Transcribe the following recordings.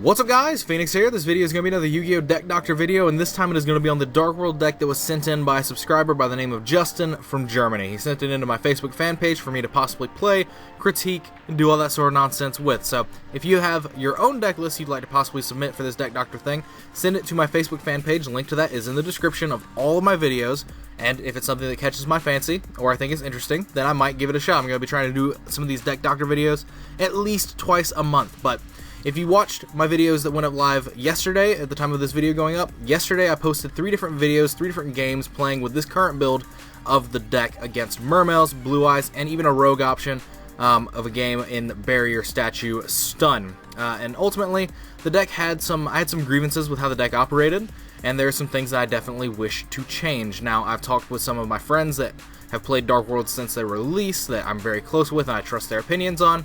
What's up guys, Phoenix here. This video is going to be another Yu-Gi-Oh! Deck Doctor video, and this time it is going to be on the Dark World deck that was sent in by a subscriber by the name of Justin from Germany. He sent it into my Facebook fan page for me to possibly play, critique, and do all that sort of nonsense with. So, if you have your own deck list you'd like to possibly submit for this Deck Doctor thing, send it to my Facebook fan page. Link to that is in the description of all of my videos, and if it's something that catches my fancy, or I think is interesting, then I might give it a shot. I'm going to be trying to do some of these Deck Doctor videos at least twice a month, but if you watched my videos that went up live yesterday, at the time of this video going up, yesterday I posted 3 different videos, 3 different games playing with this current build of the deck against Mermails, Blue Eyes, and even a rogue option of a game in Barrier Statue Stun. And ultimately, the deck had I had some grievances with how the deck operated, and there are some things that I definitely wish to change. Now, I've talked with some of my friends that have played Dark World since their release that I'm very close with and I trust their opinions on.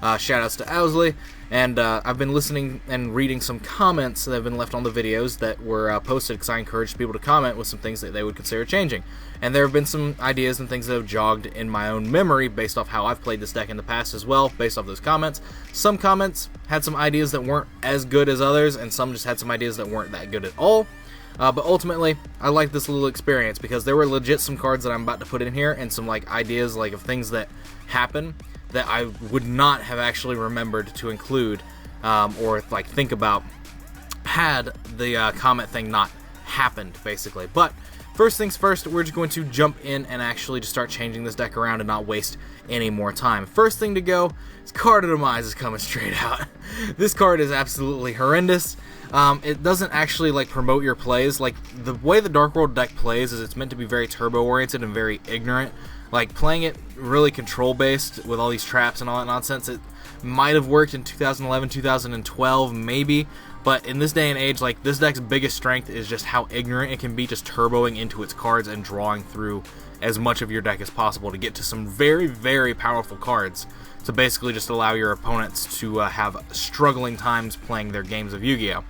Shoutouts to Owsley, and I've been listening and reading some comments that have been left on the videos that were posted because I encouraged people to comment with some things that they would consider changing. And there have been some ideas and things that have jogged in my own memory based off how I've played this deck in the past as well, based off those comments. Some comments had some ideas that weren't as good as others, and some just had some ideas that weren't that good at all. But ultimately, I like this little experience because there were legit some cards that I'm about to put in here and some ideas of things that happen that I would not have actually remembered to include or think about had the comment thing not happened, basically. But first things first, we're just going to jump in and actually just start changing this deck around and not waste any more time. First thing to go is Card of Demise is coming straight out. This card is absolutely horrendous. It doesn't actually promote your plays. The way the Dark World deck plays is it's meant to be very turbo oriented and very ignorant. Playing it really control based with all these traps and all that nonsense, it might have worked in 2011, 2012 maybe, but in this day and age, this deck's biggest strength is just how ignorant it can be, just turboing into its cards and drawing through as much of your deck as possible to get to some very, very powerful cards to basically just allow your opponents to have struggling times playing their games of Yu-Gi-Oh!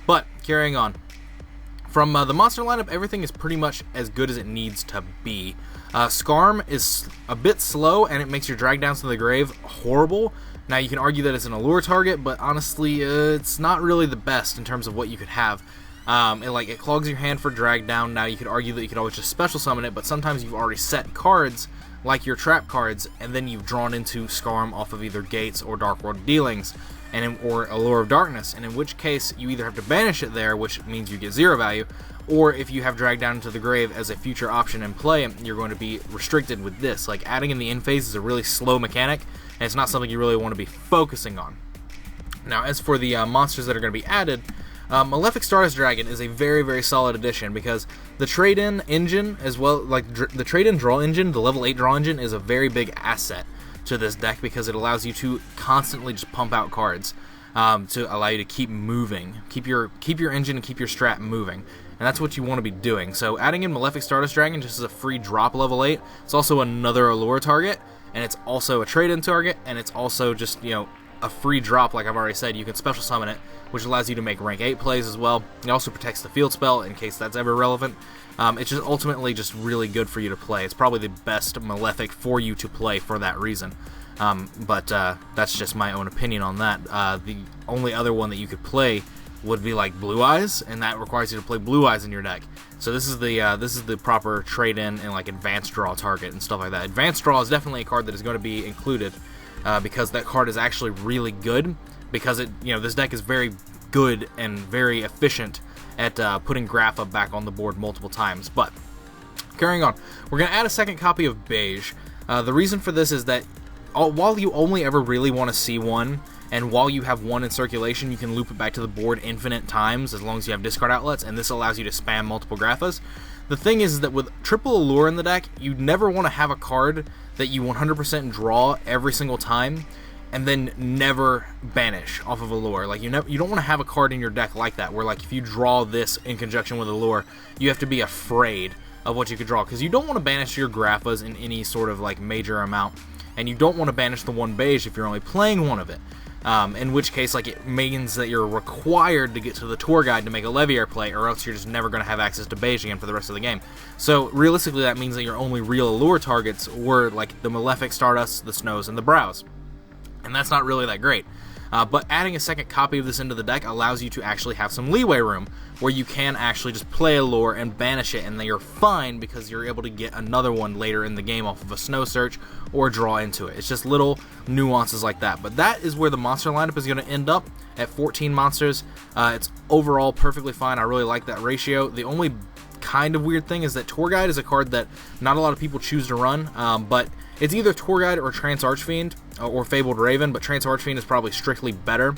But carrying on, from the monster lineup, everything is pretty much as good as it needs to be. Skarm is a bit slow, and it makes your drag downs to the grave horrible. Now, you can argue that it's an allure target, but honestly, it's not really the best in terms of what you could have. It clogs your hand for drag down. Now, you could argue that you could always just special summon it, but sometimes you've already set cards, like your trap cards, and then you've drawn into Skarm off of either Gates or Dark World Dealings, or Allure of Darkness, and in which case, you either have to banish it there, which means you get 0 value, or if you have Drag Down into the Grave as a future option in play, you're going to be restricted with this. Adding in the end phase is a really slow mechanic, and it's not something you really want to be focusing on. Now, as for the monsters that are going to be added, Malefic Stardust Dragon is a very, very solid addition because the trade-in engine, as well, the trade-in draw engine, the level 8 draw engine, is a very big asset to this deck because it allows you to constantly just pump out cards to allow you to keep moving, keep your engine and keep your strat moving, and that's what you want to be doing. So adding in Malefic Stardust Dragon just as a free drop level 8, it's also another allure target, and it's also a trade-in target, and it's also just a free drop. Like I've already said, you can special summon it, which allows you to make rank 8 plays as well. It also protects the field spell in case that's ever relevant. It's just ultimately just really good for you to play. It's probably the best Malefic for you to play for that reason. But that's just my own opinion on that. The only other one that you could play would be Blue Eyes, and that requires you to play Blue Eyes in your deck. So this is the proper trade-in and advanced draw target and stuff like that. Advanced draw is definitely a card that is going to be included because that card is actually really good because this deck is very good and very efficient at putting Grapha back on the board multiple times. But carrying on, we're going to add a second copy of Beige. The reason for this is that while you only ever really want to see one, and while you have one in circulation, you can loop it back to the board infinite times as long as you have discard outlets, and this allows you to spam multiple Graphas. The thing is that with triple Allure in the deck, you never want to have a card that you 100% draw every single time, and then never banish off of Allure. You don't want to have a card in your deck like that, where if you draw this in conjunction with Allure, you have to be afraid of what you could draw, because you don't want to banish your Graphas in any sort of major amount, and you don't want to banish the one Beige if you're only playing one of it. In which case, it means that you're required to get to the tour guide to make a Leviair play, or else you're just never going to have access to Beige again for the rest of the game. So, realistically, that means that your only real Allure targets were, the Malefic, Stardust, the Snows, and the Brows. And that's not really that great. But adding a second copy of this into the deck allows you to actually have some leeway room, where you can actually just play a lure and banish it, and then you're fine because you're able to get another one later in the game off of a snow search or draw into it. It's just little nuances like that. But that is where the monster lineup is going to end up at 14 monsters. It's overall perfectly fine. I really like that ratio. The only kind of weird thing is that Tour Guide is a card that not a lot of people choose to run, but it's either Tour Guide or Trance Archfiend or Fabled Raven, but Trance Archfiend is probably strictly better.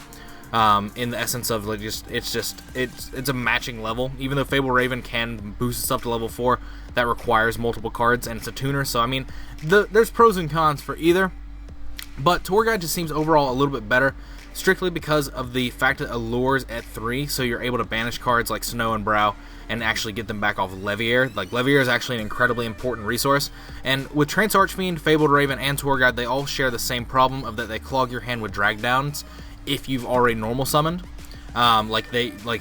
In the essence of like it's a matching level. Even though Fabled Raven can boost itself to level 4, that requires multiple cards and it's a tuner. So I mean, there's pros and cons for either. But Tour Guide just seems overall a little bit better, strictly because of the fact that allures at 3, so you're able to banish cards like Snow and Brow and actually get them back off of Leviair. Like, Leviair is actually an incredibly important resource. And with Trance Archfiend, Fabled Raven, and Tour Guide, they all share the same problem of that they clog your hand with drag downs if you've already normal summoned. Like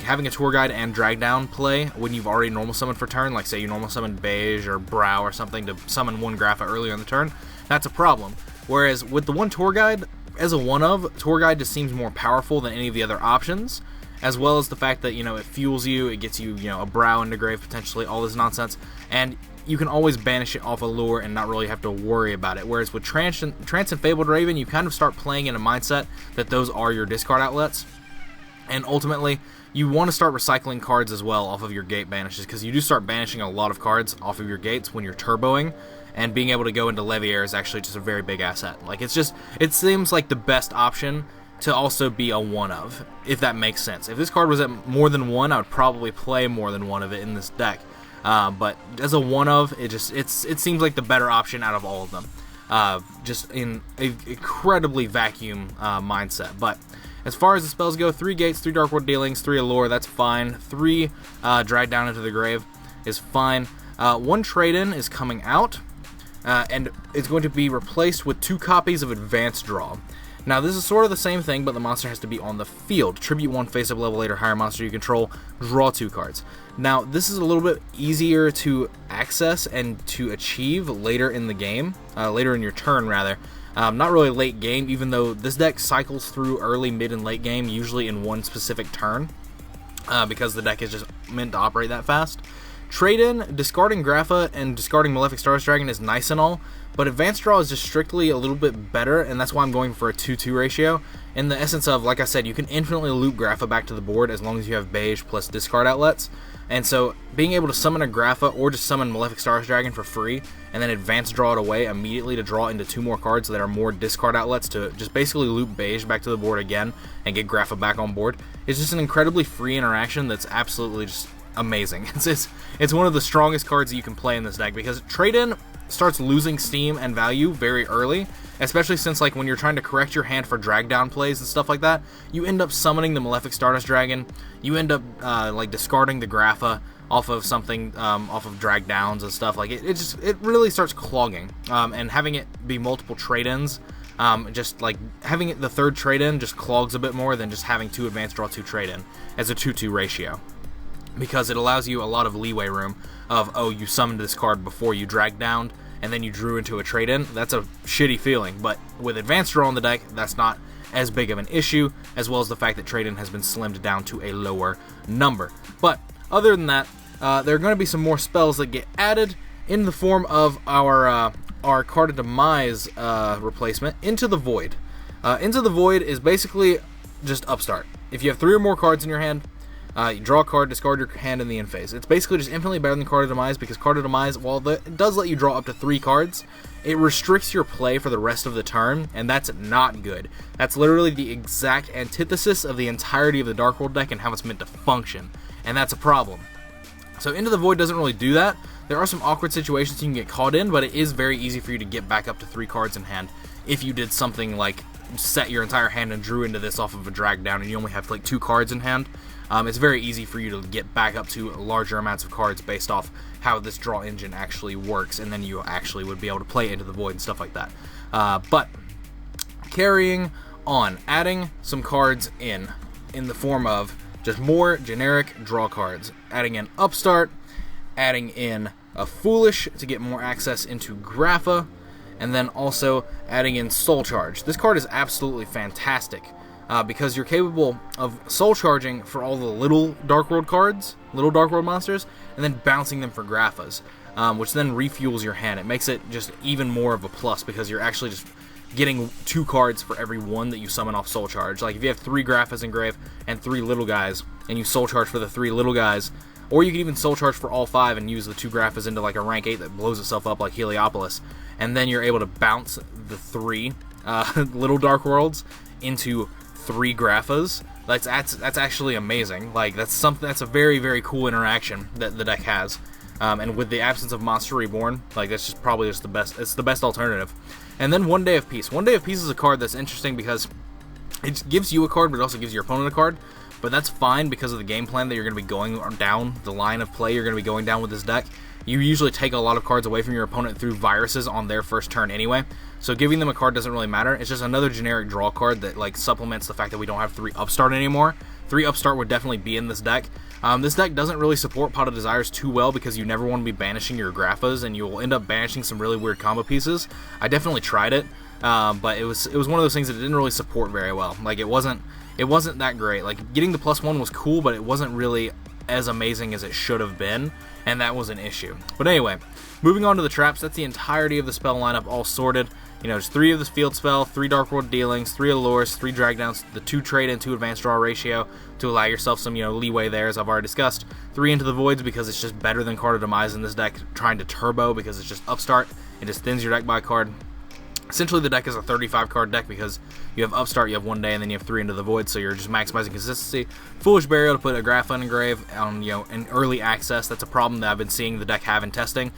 having a Tour Guide and drag down play when you've already normal summoned for turn, like say you normal summoned Beige or Brow or something to summon one Grapha earlier in the turn, that's a problem. Whereas with the one Tour Guide, as a one-of, Tour Guide just seems more powerful than any of the other options, as well as the fact that, you know, it fuels you, it gets you, a Brow into grave potentially, all this nonsense, and you can always banish it off a lure and not really have to worry about it. Whereas with Trance and Fabled Raven, you kind of start playing in a mindset that those are your discard outlets, and ultimately, you want to start recycling cards as well off of your gate banishes, because you do start banishing a lot of cards off of your gates when you're turboing, and being able to go into Leviair is actually just a very big asset. Like, it seems like the best option to also be a one-of, if that makes sense. If this card was at more than 1, I would probably play more than one of it in this deck. But as a one-of, it seems like the better option out of all of them. Just in an incredibly vacuum mindset. But as far as the spells go, 3 gates, 3 Dark World Dealings, 3 Allure, that's fine. 3 Drag Down into the Grave is fine. 1 Trade-In is coming out, and it's going to be replaced with 2 copies of Advanced Draw. Now, this is sort of the same thing, but the monster has to be on the field. Tribute 1 face-up level 8 or higher monster you control, draw 2 cards. Now, this is a little bit easier to access and to achieve later in the game, later in your turn, rather. Not really late game, even though this deck cycles through early, mid, and late game, usually in one specific turn, because the deck is just meant to operate that fast. Trade-in, discarding Grapha and discarding Malefic Stardust Dragon is nice and all, but Advanced Draw is just strictly a little bit better, and that's why I'm going for a 2-2 ratio. In the essence of, like I said, you can infinitely loop Grapha back to the board as long as you have Beige plus discard outlets. And so, being able to summon a Grapha or just summon Malefic Stardust Dragon for free, and then Advanced Draw it away immediately to draw into 2 more cards that are more discard outlets to just basically loop Beige back to the board again and get Grapha back on board, is just an incredibly free interaction that's absolutely just amazing. It's one of the strongest cards that you can play in this deck, because Trade-In starts losing steam and value very early, especially since, like, when you're trying to correct your hand for drag down plays and stuff like that, you end up summoning the Malefic Stardust Dragon, you end up like discarding the Grapha off of something, off of drag downs and stuff. Like, it really starts clogging, and having it be multiple trade-ins, just like having it the 3rd trade-in just clogs a bit more than just having 2 Advanced Draw 2 trade-in as a 2-2 ratio. Because it allows you a lot of leeway room of, oh, you summoned this card before you dragged down, and then you drew into a trade-in. That's a shitty feeling, but with Advanced Draw on the deck, that's not as big of an issue, as well as the fact that trade-in has been slimmed down to a lower number. But other than that, there are going to be some more spells that get added in the form of our Card of Demise replacement, Into the Void. Into the Void is basically just Upstart. If you have 3 or more cards in your hand, you draw a card, discard your hand in the end phase. It's basically just infinitely better than Card of Demise, because Card of Demise, while it does let you draw up to 3 cards, it restricts your play for the rest of the turn, and that's not good. That's literally the exact antithesis of the entirety of the Dark World deck and how it's meant to function, and that's a problem. So Into the Void doesn't really do that. There are some awkward situations you can get caught in, but it is very easy for you to get back up to 3 cards in hand if you did something like set your entire hand and drew into this off of a drag down and you only have like 2 cards in hand. It's very easy for you to get back up to larger amounts of cards based off how this draw engine actually works, and then you actually would be able to play Into the Void and stuff like that. But carrying on, adding some cards in the form of just more generic draw cards. Adding in Upstart, adding in a Foolish to get more access into Grapha, and then also adding in Soul Charge. This card is absolutely fantastic. because you're capable of soul charging for all the little Dark World cards, little Dark World monsters, and then bouncing them for Graphas, which then refuels your hand. It makes it just even more of a plus because you're actually just getting 2 cards for every 1 that you summon off soul charge. Like if you have 3 Graphas in grave and 3 little guys, and you soul charge for the 3 little guys, or you can even soul charge for all 5 and use the 2 Graphas into like a rank 8 that blows itself up like Heliopolis, and then you're able to bounce the 3 little Dark Worlds into 3 Graphas. That's actually amazing. Like that's a very, very cool interaction that the deck has. And with the absence of Monster Reborn, like that's just probably just the best. It's the best alternative. And then One Day of Peace. One Day of Peace is a card that's interesting because it gives you a card, but it also gives your opponent a card. But that's fine because of the game plan that you're going to be going down, the line of play you're going to be going down with this deck. You usually take a lot of cards away from your opponent through viruses on their first turn anyway. So giving them a card doesn't really matter. It's just another generic draw card that like supplements the fact that we don't have 3 Upstart anymore. 3 Upstart would definitely be in this deck. This deck doesn't really support Pot of Desires too well because you never want to be banishing your Graphas, and you will end up banishing some really weird combo pieces. I definitely tried it, but it was one of those things that it didn't really support very well. Like it wasn't that great. Like getting the +1 was cool, but it wasn't really as amazing as it should have been, and that was an issue. But anyway, moving on to the traps, that's the entirety of the spell lineup all sorted. You know, just 3 of the field spell, 3 Dark World dealings, 3 allures, 3 drag downs, the 2 trade and 2 advanced draw ratio to allow yourself some, leeway there, as I've already discussed. 3 into the voids because it's just better than Card of Demise in this deck, trying to turbo because it's just Upstart. It just thins your deck by a card. Essentially, the deck is a 35-card deck because you have Upstart, you have 1 day, and then you have 3 into the void, so you're just maximizing consistency. Foolish Burial to put a Grapha in grave on, in early access. That's a problem that I've been seeing the deck have in testing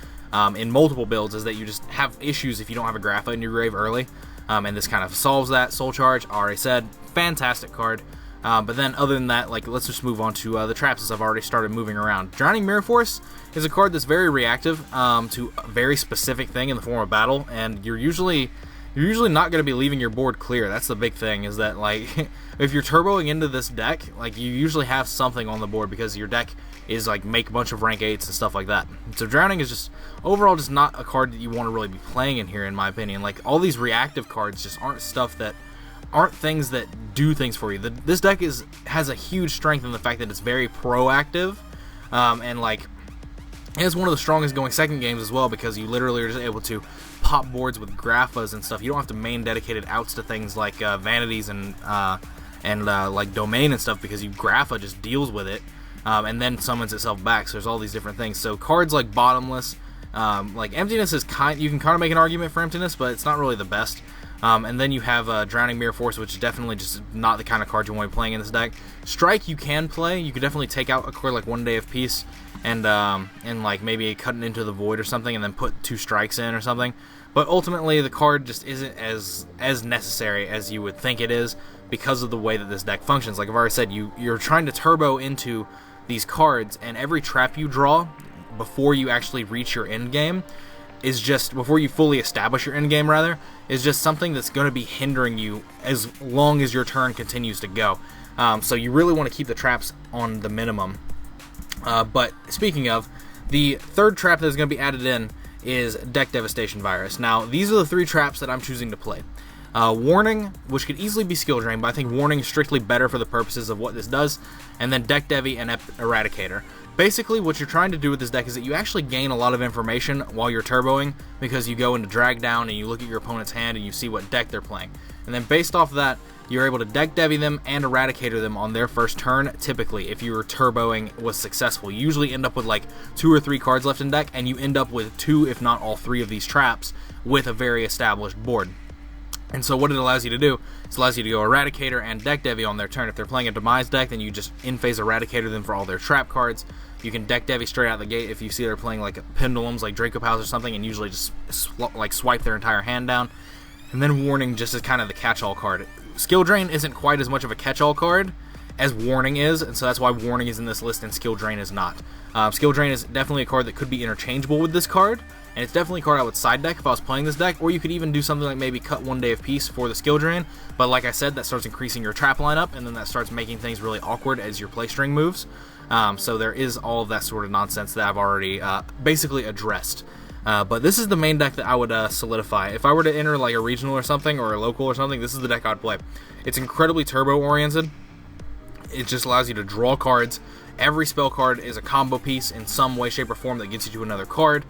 in multiple builds, is that you just have issues if you don't have a Grapha in your grave early, and this kind of solves that. Soul Charge, already said, fantastic card. But then other than that, like, let's just move on to the traps, as I've already started moving around. Drowning Mirror Force is a card that's very reactive to a very specific thing in the form of battle, and you're usually not going to be leaving your board clear. That's the big thing, is that, like, if you're turboing into this deck, like, you usually have something on the board because your deck is, like, make a bunch of rank 8s and stuff like that. So Drowning is just, overall, just not a card that you want to really be playing in here, in my opinion. Like, all these reactive cards just aren't things that do things for you. This deck has a huge strength in the fact that it's very proactive, and, like, it has one of the strongest going second games as well, because you literally are just able to pop boards with Graphas and stuff. You don't have to main dedicated outs to things like Vanities and like Domain and stuff, because Grapha just deals with it and then summons itself back. So there's all these different things. So cards like Bottomless, like Emptiness is you can kind of make an argument for Emptiness, but it's not really the best. And then you have Drowning Mirror Force, which is definitely just not the kind of card you want to be playing in this deck. Strike you can play. You could definitely take out a card like One Day of Peace and like maybe cut it into the void or something, and then put 2 strikes in or something. But ultimately, the card just isn't as necessary as you would think it is, because of the way that this deck functions. Like I've already said, you're trying to turbo into these cards, and every trap you draw before you actually reach your end game is just, before you fully establish your end game rather, is just something that's going to be hindering you as long as your turn continues to go. So you really want to keep the traps on the minimum. But speaking of, the third trap that's going to be added in is Deck Devastation Virus. Now, these are the 3 traps that I'm choosing to play. Warning, which could easily be skill drain, but I think Warning is strictly better for the purposes of what this does, and then Deck Devi and Eradicator. Basically, what you're trying to do with this deck is that you actually gain a lot of information while you're turboing, because you go into Drag Down and you look at your opponent's hand and you see what deck they're playing. And then based off of that, you're able to Deck Devi them and Eradicator them on their first turn, typically, if your turboing was successful. You usually end up with like 2 or 3 cards left in deck, and you end up with 2, if not all 3 of these traps with a very established board. And so what it allows you to do, it allows you to go Eradicator and Deck Devi on their turn. If they're playing a Demise deck, then you just in-phase Eradicator them for all their trap cards. You can Deck Devi straight out the gate if you see they're playing like Pendulums, like Draco Pals or something, and usually just like swipe their entire hand down. And then Warning just is kind of the catch-all card. Skill Drain isn't quite as much of a catch-all card as Warning is, and so that's why Warning is in this list and Skill Drain is not. Skill Drain is definitely a card that could be interchangeable with this card, and it's definitely a card I would side deck if I was playing this deck, or you could even do something like maybe cut One Day of Peace for the Skill Drain, but like I said, that starts increasing your trap lineup, and then that starts making things really awkward as your play string moves. So there is all of that sort of nonsense that I've already basically addressed. But this is the main deck that I would solidify. If I were to enter like a regional or something, or a local or something, this is the deck I'd play. It's incredibly turbo-oriented. It just allows you to draw cards. Every spell card is a combo piece in some way, shape, or form that gets you to another card.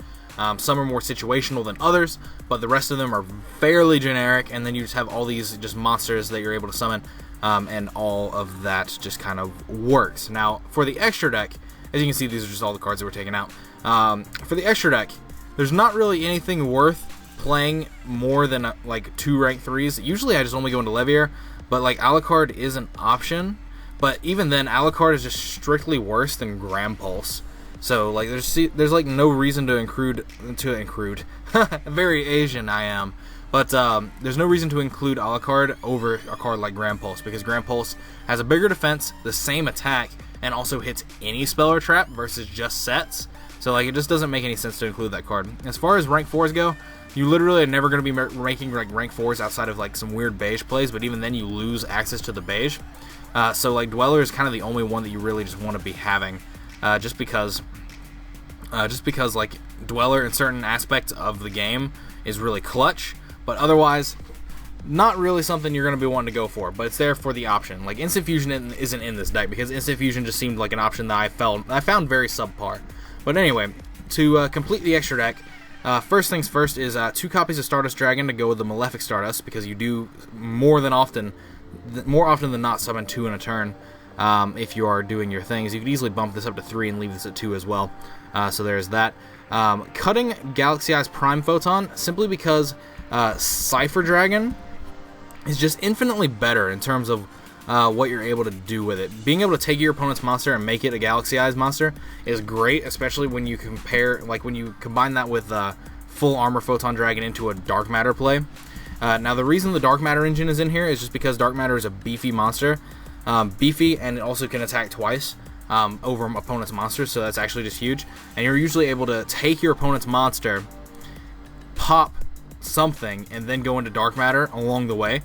Some are more situational than others, but the rest of them are fairly generic, and then you just have all these just monsters that you're able to summon, and all of that just kind of works. Now, for the extra deck, as you can see, these are just all the cards that were taken out. For the extra deck, there's not really anything worth playing more than like 2 rank 3s. Usually I just only go into Levier, but like Alucard is an option. But even then, Alucard is just strictly worse than Gram Pulse. So like there's like no reason to include very Asian I am. But there's no reason to include Alucard over a card like Gram Pulse, because Gram Pulse has a bigger defense, the same attack, and also hits any spell or trap versus just sets. So like it just doesn't make any sense to include that card. As far as rank 4s go, you literally are never going to be ranking like rank 4s outside of like some weird beige plays, but even then you lose access to the beige. So like Dweller is kind of the only one that you really just want to be having, just because like Dweller in certain aspects of the game is really clutch, but otherwise not really something you're going to be wanting to go for, but it's there for the option. Like Instant Fusion isn't in this deck because Instant Fusion just seemed like an option that I found very subpar. But anyway, to complete the extra deck, first things first is 2 copies of Stardust Dragon to go with the Malefic Stardust, because you do more often than not summon 2 in a turn if you are doing your things. You could easily bump this up to 3 and leave this at 2 as well. So there's that. Cutting Galaxy Eyes Prime Photon, simply because Cypher Dragon is just infinitely better in terms of what you're able to do with it. Being able to take your opponent's monster and make it a Galaxy Eyes monster is great, especially when you combine that with full armor Photon Dragon into a Dark Matter play. Now the reason the Dark Matter engine is in here is just because Dark Matter is a beefy monster. Beefy, and it also can attack twice over opponent's monsters, so that's actually just huge. And you're usually able to take your opponent's monster, pop something, and then go into Dark Matter along the way.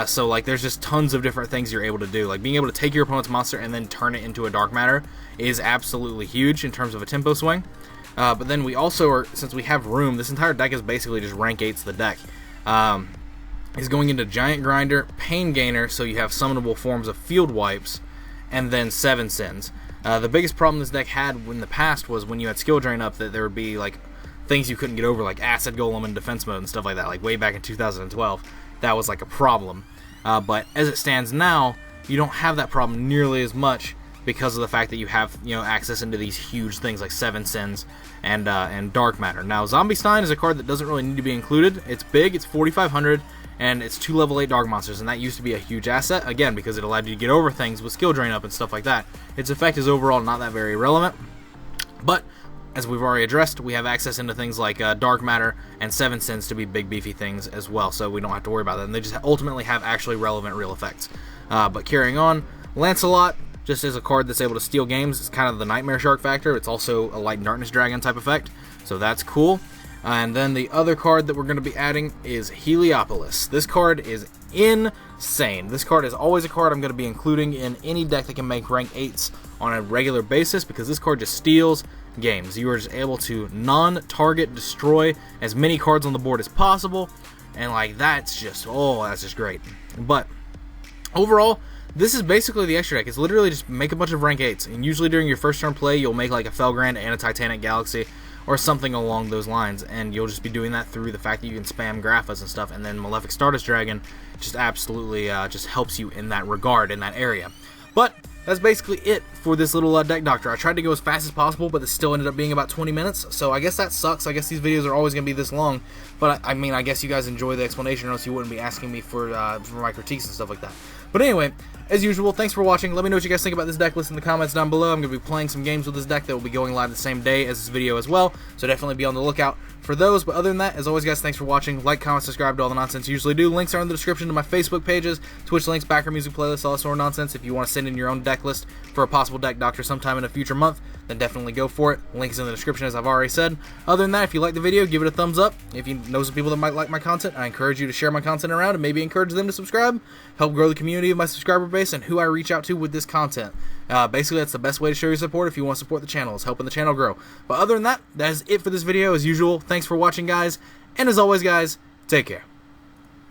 So like there's just tons of different things you're able to do. Like being able to take your opponent's monster and then turn it into a Dark Matter is absolutely huge in terms of a tempo swing. But then we also since we have room, this entire deck is basically just rank 8's the deck. Is going into Giant Grinder, Pain Gainer, so you have summonable forms of Field Wipes, and then 7 Sins. The biggest problem this deck had in the past was when you had Skill Drain up, that there would be like things you couldn't get over, like Acid Golem in defense mode and stuff like that, like way back in 2012. That was like a problem. But as it stands now, you don't have that problem nearly as much because of the fact that you have access into these huge things like 7 Sins and Dark Matter. Now, Zombie Stein is a card that doesn't really need to be included. It's big, it's 4,500, and it's 2 level 8 Dark Monsters, and that used to be a huge asset, again, because it allowed you to get over things with Skill Drain up and stuff like that. Its effect is overall not that very relevant, but as we've already addressed, we have access into things like Dark Matter and 7 Sins to be big beefy things as well, so we don't have to worry about that, and they just ultimately have actually relevant real effects. But carrying on, Lancelot just is a card that's able to steal games. It's kind of the Nightmare Shark factor. It's also a Light and Darkness Dragon type effect, so that's cool. And then the other card that we're going to be adding is Heliopolis. This card is insane. This card is always a card I'm going to be including in any deck that can make rank 8s on a regular basis, because this card just steals games. You are just able to non-target destroy as many cards on the board as possible, and like that's just great. But overall, this is basically the extra deck. It's literally just make a bunch of rank 8s, and usually during your first turn play, you'll make like a Felgrand and a Titanic Galaxy, or something along those lines, and you'll just be doing that through the fact that you can spam Graphas and stuff, and then Malefic Stardust Dragon just absolutely just helps you in that regard, in that area. But that's basically it for this little deck doctor. I tried to go as fast as possible, but it still ended up being about 20 minutes, so I guess that sucks. I guess these videos are always going to be this long, but I mean, I guess you guys enjoy the explanation, or else you wouldn't be asking me for my critiques and stuff like that. But anyway, as usual, thanks for watching. Let me know what you guys think about this deck list in the comments down below. I'm going to be playing some games with this deck that will be going live the same day as this video as well, so definitely be on the lookout for those. But other than that, as always guys, thanks for watching. Like, comment, subscribe to all the nonsense you usually do. Links are in the description to my Facebook pages, Twitch links, backer music playlists, all that sort of nonsense. If you want to send in your own deck list for a possible deck doctor sometime in a future month, then definitely go for it. Links in the description, as I've already said. Other than that, if you like the video, give it a thumbs up. If you know some people that might like my content, I encourage you to share my content around and maybe encourage them to subscribe. Help grow the community of my subscriber base. base and who I reach out to with this content. Basically, that's the best way to show your support if you want to support the channel, is helping the channel grow. But other than that, that is it for this video. As usual, thanks for watching, guys. And as always, guys, take care.